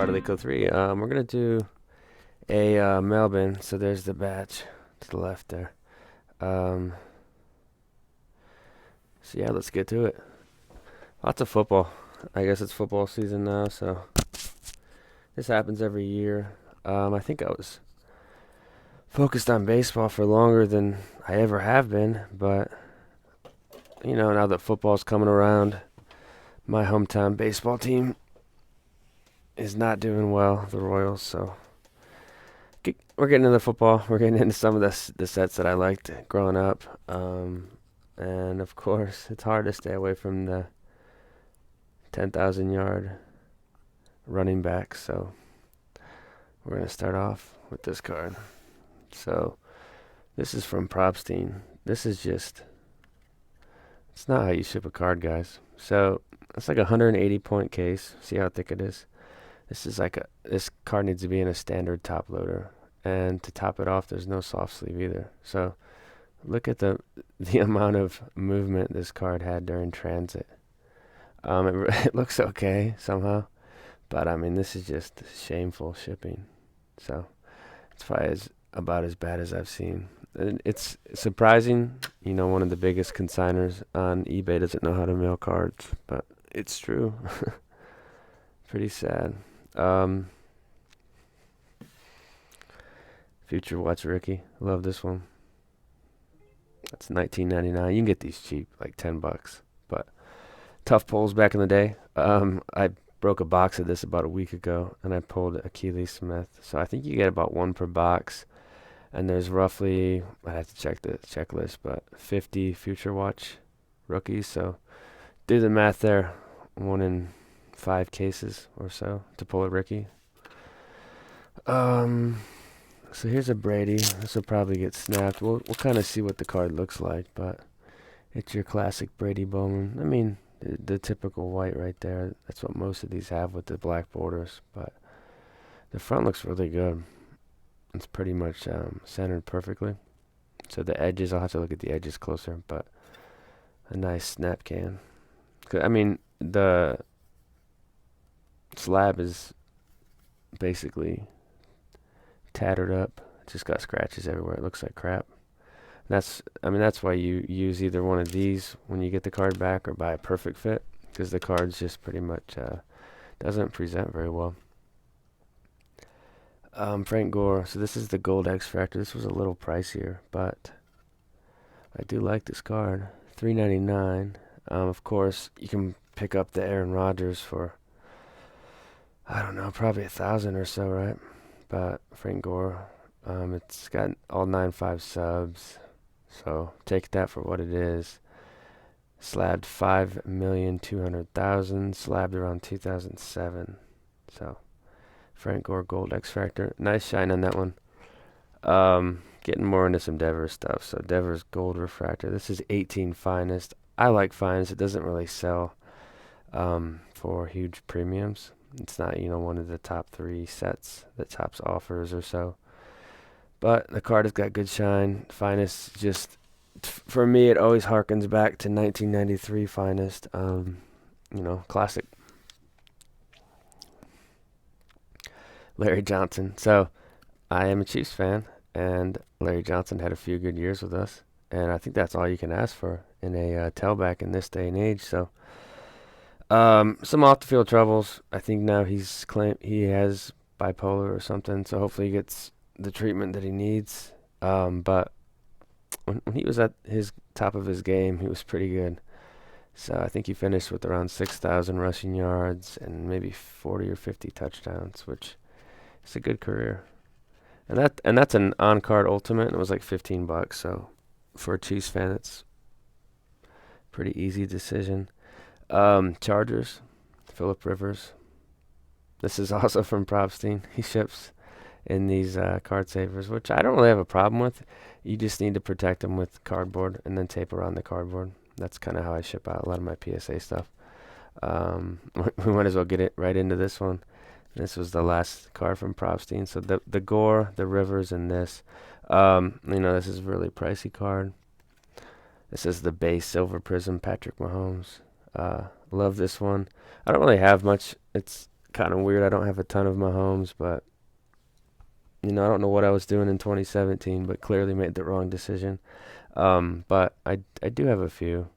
Article 3. We're going to do a Mailbin. So there's the batch to the left there. Um, so yeah, let's get to it. Lots of football. I guess it's football season now, so this happens every year. I think I was focused on baseball for longer than I ever have been, but now that football's coming around, my hometown baseball team is not doing well, the Royals, so we're getting into football. We're getting into some of the sets that I liked growing up. And of course, it's hard to stay away from the 10,000 yard running back. So we're going to start off with this card. So this is from Propstein. This is just, it's not how you ship a card, guys. So it's like a 180 point case. See how thick it is? This card needs to be in a standard top loader. And to top it off, there's no soft sleeve either. So look at the amount of movement this card had during transit. It looks okay somehow, but I mean this is just shameful shipping. So it's probably about as bad as I've seen. And it's surprising, one of the biggest consigners on eBay doesn't know how to mail cards, but it's true. Pretty sad. Future Watch Ricky. Love this one. That's $19.99. You can get these cheap, like $10. But tough pulls back in the day. I broke a box of this about a week ago, and I pulled Achilles Smith. So I think you get about one per box. And there's roughly, I'd have to check the checklist, but 50 Future Watch rookies. So do the math there. 1 in 5 cases or so to pull a Ricky. So here's a Brady. This will probably get snapped. We'll kind of see what the card looks like, but it's your classic Brady Bowman. I mean, the typical white right there. That's what most of these have with the black borders, but the front looks really good. It's pretty much centered perfectly. So the edges, I'll have to look at the edges closer, but a nice snap can. I mean, the slab is basically tattered up. Just got scratches everywhere. It looks like crap. That's why you use either one of these when you get the card back or buy a perfect fit, because the card's just pretty much doesn't present very well. Frank Gore. So this is the Gold X Factor. This was a little pricier, but I do like this card. $3.99. Of course, you can pick up the Aaron Rodgers for, I don't know, probably $1,000 or so, right? But Frank Gore, it's got all 9.5 subs, so take that for what it is. Slabbed 5,200,000, slabbed around 2007. So Frank Gore Gold X Factor, nice shine on that one. Getting more into some Devers stuff. So Devers Gold Refractor. This is 18 Finest. I like Finest. It doesn't really sell for huge premiums. It's not, one of the top 3 sets that Topps offers or so. But the card has got good shine. Finest, just, for me, it always harkens back to 1993 Finest. Classic. Larry Johnson. So I am a Chiefs fan, and Larry Johnson had a few good years with us. And I think that's all you can ask for in a tailback in this day and age. So some off the field troubles. I think now he's claimed he has bipolar or something, so hopefully he gets the treatment that he needs. But when he was at his top of his game, he was pretty good. So I think he finished with around 6,000 rushing yards and maybe 40 or 50 touchdowns, which is a good career. And that's an on-card ultimate, and it was like $15. So for a Chiefs fan, it's pretty easy decision. Chargers, Phillip Rivers. This is also from Propstein. He ships in these card savers, which I don't really have a problem with. You just need to protect them with cardboard and then tape around the cardboard. That's kind of how I ship out a lot of my PSA stuff. We might as well get it right into this one. This was the last card from Propstein. So the Gore, the Rivers, and this. This is a really pricey card. This is the base Silver Prism Patrick Mahomes. Love this one. I don't really have much. It's kind of weird. I don't have a ton of Mahomes, but I don't know what I was doing in 2017, but clearly made the wrong decision. But I do have a few,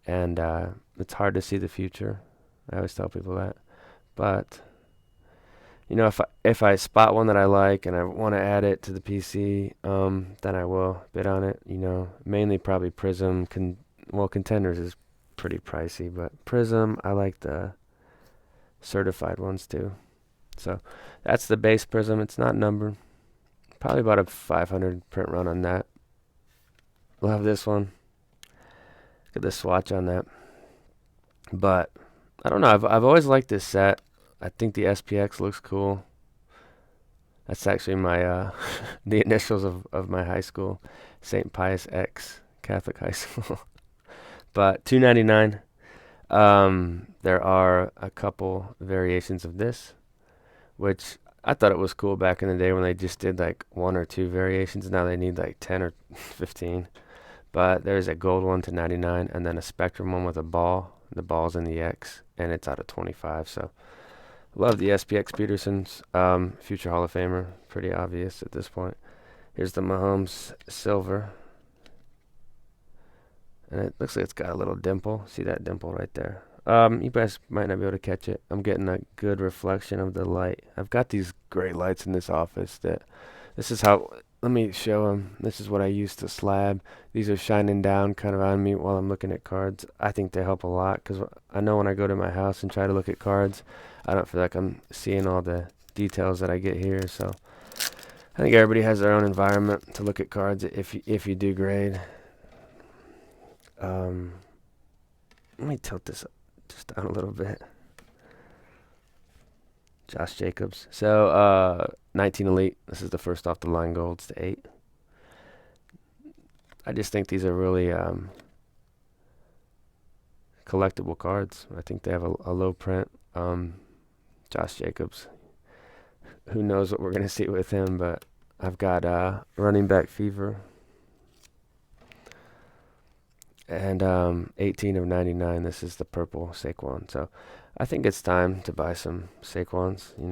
and it's hard to see the future. I always tell people that. But if I spot one that I like and I want to add it to the PC, then I will bid on it. Mainly probably Prism. Contenders is pretty pricey, but Prism, I like the certified ones too. So that's the base Prism. It's not numbered. Probably about a 500 print run on that. We'll have this one. Get the swatch on that. But I don't know. I've always liked this set. I think the SPX looks cool. That's actually my the initials of my high school, St. Pius X Catholic High School. But $2.99. There are a couple variations of this, which I thought it was cool back in the day when they just did like one or two variations. Now they need like 10 or 15. But there's a gold one to 99, and then a Spectrum one with a ball. The ball's in the X, and it's out of 25. So love the SPX Petersons. Future Hall of Famer. Pretty obvious at this point. Here's the Mahomes Silver. And it looks like it's got a little dimple. See that dimple right there? You guys might not be able to catch it. I'm getting a good reflection of the light. I've got these great lights in this office that this is how, let me show them. This is what I use to slab. These are shining down kind of on me while I'm looking at cards. I think they help a lot because I know when I go to my house and try to look at cards, I don't feel like I'm seeing all the details that I get here. So I think everybody has their own environment to look at cards if you do grade. Let me tilt this just down a little bit. Josh Jacobs. So, 19 Elite. This is the first off the line golds to 8. I just think these are really collectible cards. I think they have a low print. Josh Jacobs. Who knows what we're going to see with him, but I've got running back fever. And 18 of 99. This is the purple Saquon. So I think it's time to buy some Saquons. I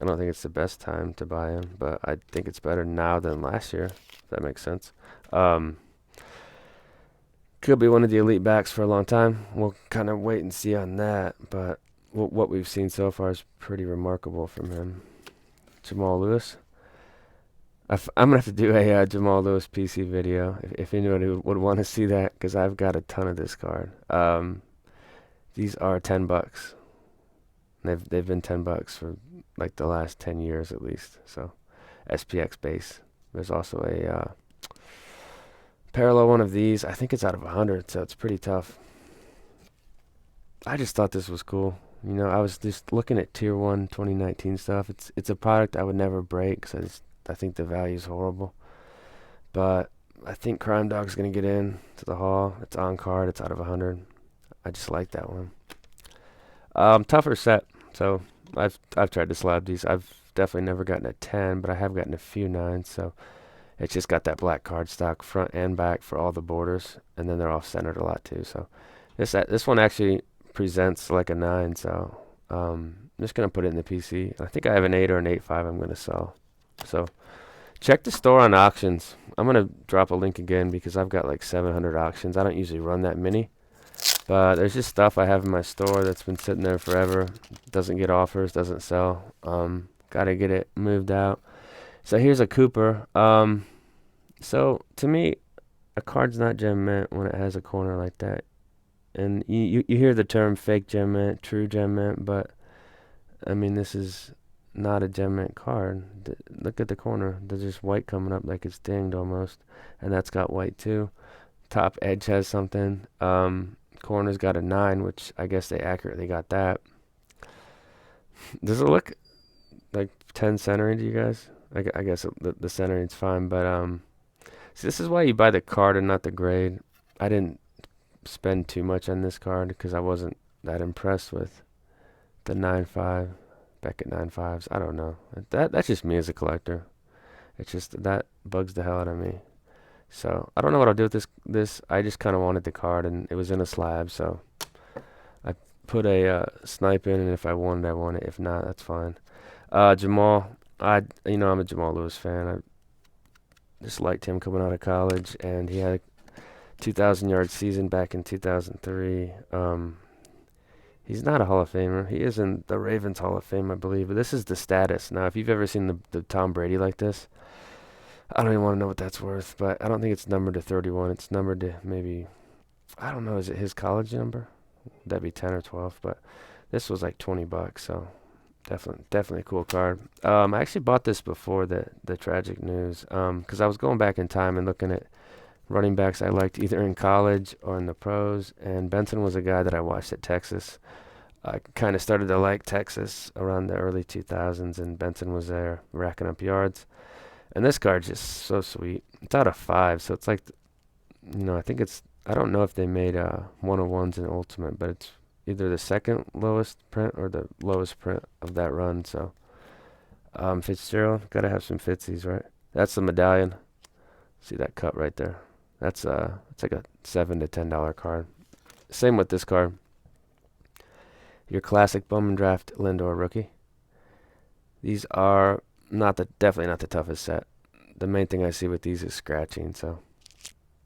don't think it's the best time to buy them, but I think it's better now than last year. If that makes sense. Could be one of the elite backs for a long time. We'll kind of wait and see on that. But what we've seen so far is pretty remarkable from him. Jamal Lewis. I'm going to have to do a Jamal Lewis PC video if anybody would want to see that, because I've got a ton of this card. These are $10. They've been $10 for like the last 10 years at least. So SPX base. There's also a parallel one of these. I think it's out of 100, so it's pretty tough. I just thought this was cool. I was just looking at Tier 1 2019 stuff. It's a product I would never break because I think the value is horrible. But I think Crime Dog's going to get in to the Hall. It's on card. It's out of 100. I just like that one. Tougher set. So I've tried to slab these. I've definitely never gotten a 10, but I have gotten a few 9s. So it's just got that black card stock front and back for all the borders. And then they're all centered a lot too. So this one actually presents like a 9. So I'm just going to put it in the PC. I think I have an 8 or an 8.5 I'm going to sell. So check the store on auctions. I'm going to drop a link again because I've got like 700 auctions. I don't usually run that many. But there's just stuff I have in my store that's been sitting there forever. Doesn't get offers, doesn't sell. Got to get it moved out. So here's a Cooper. So to me, a card's not gem mint when it has a corner like that. And you hear the term fake gem mint, true gem mint, but I mean, this is not a gem mint card. Look at the corner. There's just white coming up like it's dinged almost. And that's got white too. Top edge has something. Corner's got a 9, which I guess they accurately got that. Does it look like 10 centering to you guys? I guess the centering's fine, but see, this is why you buy the card and not the grade. I didn't spend too much on this card because I wasn't that impressed with the 9.5. Beckett 9.5s. I don't know. That's just me as a collector. It's just that bugs the hell out of me. So I don't know what I'll do with this. I just kind of wanted the card, and it was in a slab, so I put a snipe in, and if I won it, I won it. If not, that's fine. Jamal, I'm a Jamal Lewis fan. I just liked him coming out of college, and he had a 2,000-yard season back in 2003. He's not a Hall of Famer. He is in the Ravens Hall of Fame, I believe. But this is the status. Now, if you've ever seen the Tom Brady like this, I don't even want to know what that's worth. But I don't think it's numbered to 31. It's numbered to maybe, I don't know, is it his college number? That'd be 10 or 12. But this was like $20, so definitely a cool card. I actually bought this before the tragic news, because I was going back in time and looking at running backs I liked either in college or in the pros, and Benson was a guy that I watched at Texas. I kind of started to like Texas around the early 2000s, and Benson was there racking up yards. And this card's just so sweet. It's out of 5, so it's like, I think I don't know if they made 101s in Ultimate, but it's either the second lowest print or the lowest print of that run. So Fitzgerald, gotta have some Fitzies, right? That's the medallion. See that cut right there? It's like a $7 to $10 card. Same with this card. Your classic Bowman Draft Lindor rookie. These are definitely not the toughest set. The main thing I see with these is scratching. So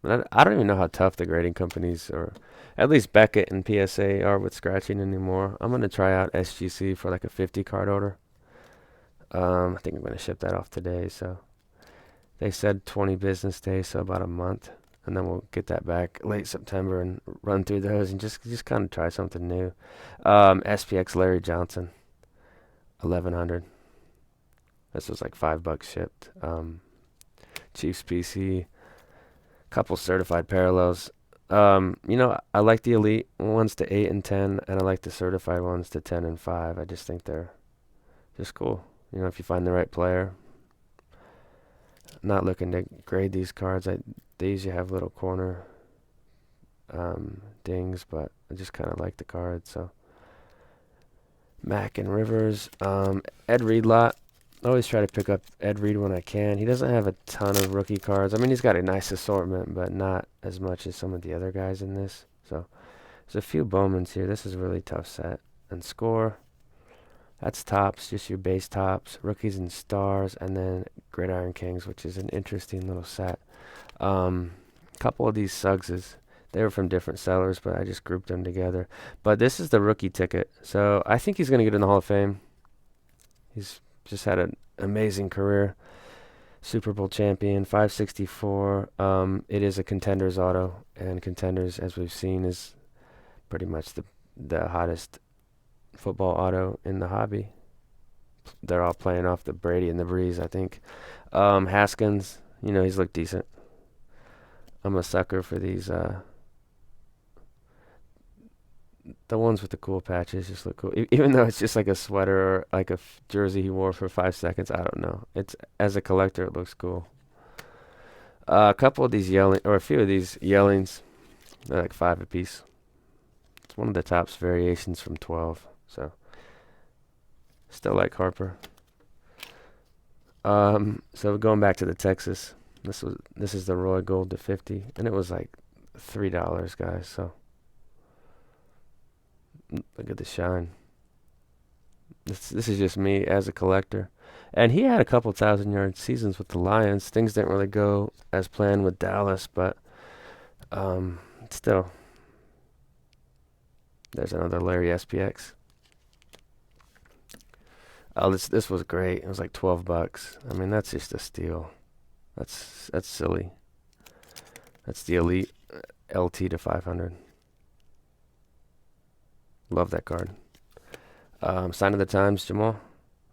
I don't even know how tough the grading companies, or at least Beckett and PSA, are with scratching anymore. I'm gonna try out SGC for like a 50 card order. I think I'm gonna ship that off today. So they said 20 business days, so about a month. And then we'll get that back late September and run through those and just kind of try something new. SPX Larry Johnson, 1100. This was like $5 shipped. Chiefs PC, couple certified parallels. I like the elite ones to 8 and 10, and I like the certified ones to 10 and 5. I just think they're just cool. If you find the right player. Not looking to grade these cards. They usually have little corner dings, but I just kind of like the cards. So Mack and Rivers, Ed Reed lot. I always try to pick up Ed Reed when I can. He doesn't have a ton of rookie cards. I mean, he's got a nice assortment, but not as much as some of the other guys in this. So there's a few Bowmans here. This is a really tough set. And score. That's tops, just your base tops, rookies and stars, and then Gridiron Kings, which is an interesting little set. Couple of these Suggses, they were from different sellers, but I just grouped them together. But this is the rookie ticket, so I think he's going to get in the Hall of Fame. He's just had an amazing career. Super Bowl champion, 564. It is a Contenders auto, and Contenders, as we've seen, is pretty much the hottest football auto in the hobby. They're all playing off the Brady and the Breeze, I think. Haskins, he's looked decent. I'm a sucker for these. The ones with the cool patches just look cool. Even though it's just like a sweater or like a jersey he wore for 5 seconds, I don't know. As a collector, it looks cool. A couple of these a few of these yellings, they're like 5 apiece. It's one of the Topps variations from 12. So, still like Harper. So going back to the Texas, this is the Roy Gold to 50, and it was like $3, guys. So look at the shine. This is just me as a collector, and he had a couple 1,000-yard seasons with the Lions. Things didn't really go as planned with Dallas, but still, there's another Larry SPX. Oh, this was great. It was like $12. I mean, that's just a steal. That's silly. That's the Elite LT to 500. Love that card. Sign of the Times, Jamal.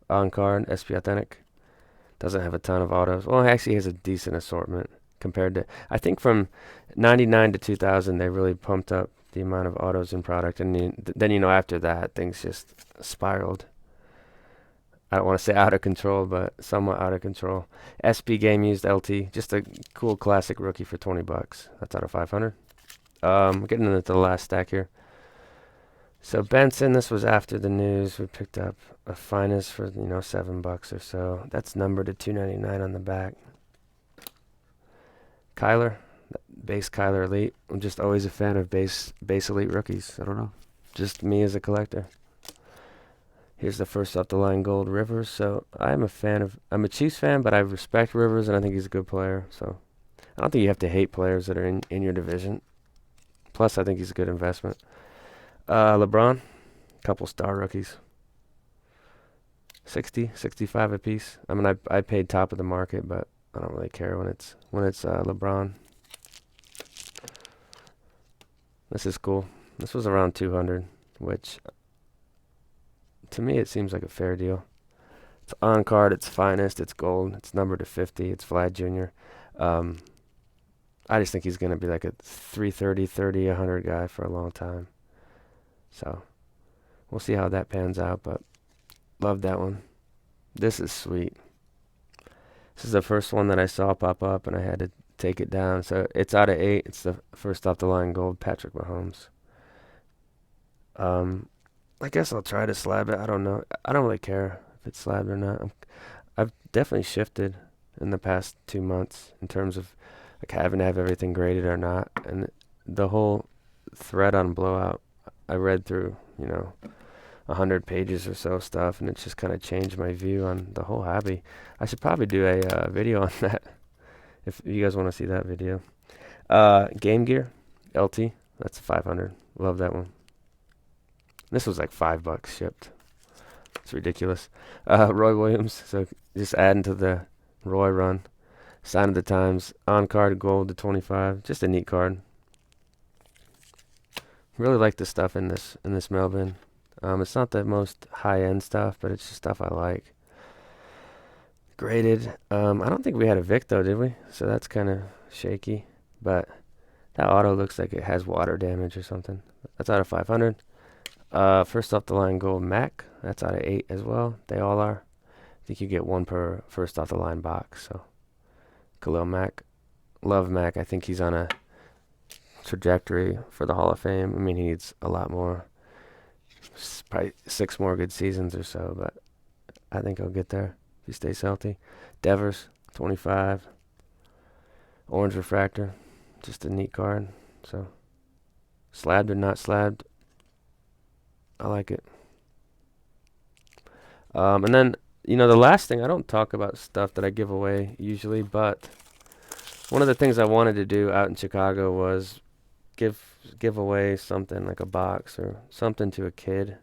On card, SP Authentic. Doesn't have a ton of autos. Well, actually has a decent assortment compared to, I think from 99 to 2000, they really pumped up the amount of autos in product. And then, after that, things just spiraled. I don't want to say out of control, but somewhat out of control. SP Game Used LT, just a cool classic rookie for $20. That's out of 500. Getting into the last stack here. So Benson, this was after the news. We picked up a Finest for $7 or so. That's numbered to 299 on the back. Kyler, base Kyler Elite. I'm just always a fan of base Elite rookies. I don't know. just me as a collector. Here's the first off the line gold Rivers. So I'm a Chiefs fan, but I respect Rivers and I think he's a good player. So I don't think you have to hate players that are in your division. Plus, I think he's a good investment. LeBron, couple star rookies. 60, 65 a piece. I mean, I paid top of the market, but I don't really care when it's LeBron. This is cool. This was around 200, which to me it seems like a fair deal. It's on card, it's finest, it's gold, it's numbered to 50, it's Vlad Jr. I just think he's going to be like a 330, 30, 100 guy for a long time. So we'll see how that pans out, but love that one. This is sweet. This is the first one that I saw pop up, and I had to take it down. So it's out of 8. It's the first off the line gold, Patrick Mahomes. I guess I'll try to slab it. I don't know. I don't really care if it's slabbed or not. I've definitely shifted in the past 2 months in terms of like having to have everything graded or not. And the whole thread on Blowout, I read through, 100 pages or so stuff, and it's just kind of changed my view on the whole hobby. I should probably do a video on that if you guys want to see that video. Game Gear, LT, that's 500. Love that one. This was like $5 shipped. It's ridiculous. Roy Williams, so just adding to the Roy run. Sign of the Times, on card gold to 25. Just a neat card. Really like the stuff in this Mailbin. It's not the most high-end stuff, but it's just stuff I like. Graded. I don't think we had a Vic, though, did we? So that's kind of shaky. But that auto looks like it has water damage or something. That's out of 500. First off the line gold Mac. That's out of 8 as well. They all are. I think you get one per first off the line box. So Khalil Mack. Love Mac. I think he's on a trajectory for the Hall of Fame. I mean, he needs a lot more. Probably 6 more good seasons or so, but I think he'll get there if he stays healthy. Devers, 25. Orange Refractor, just a neat card. So, slabbed or not slabbed, I like it. And then, the last thing, I don't talk about stuff that I give away usually, but one of the things I wanted to do out in Chicago was give away something like a box or something to a kid.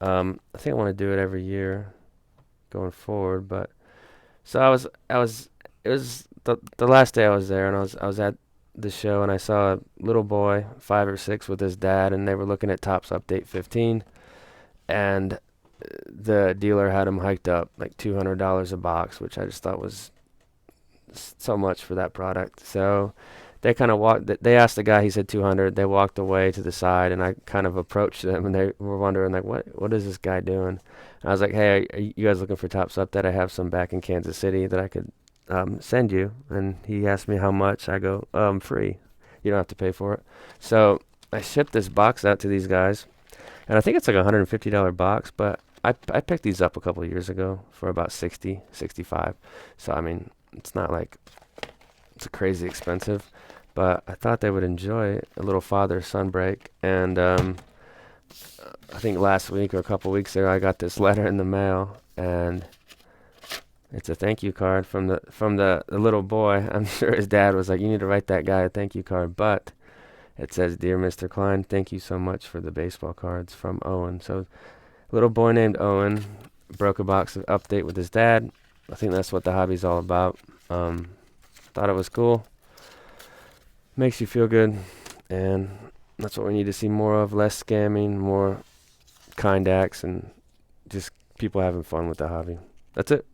I think I want to do it every year going forward, but so it was the last day I was there, and I was at the show, and I saw a little boy, 5 or 6, with his dad, and they were looking at Topps Update 15, and the dealer had him hiked up like $200 a box, which I just thought was so much for that product. So they kind of they asked the guy, he said 200. They walked away to the side, and I kind of approached them, and they were wondering like, what is this guy doing? And I was like, hey, are you guys looking for Topps Update? I have some back in Kansas City that I could send you. And he asked me how much. I go, free. You don't have to pay for it. So I shipped this box out to these guys, and I think it's like a $150 box, but I picked these up a couple of years ago for about 60, 65. So I mean, it's not like it's crazy expensive, but I thought they would enjoy a little father-son break. And I think last week or a couple weeks ago, I got this letter in the mail, and it's a thank you card from the little boy. I'm sure his dad was like, you need to write that guy a thank you card, but it says, Dear Mr. Klein, thank you so much for the baseball cards from Owen. So little boy named Owen broke a box of Update with his dad. I think that's what the hobby's all about. Thought it was cool. Makes you feel good, and that's what we need to see more of. Less scamming, more kind acts, and just people having fun with the hobby. That's it.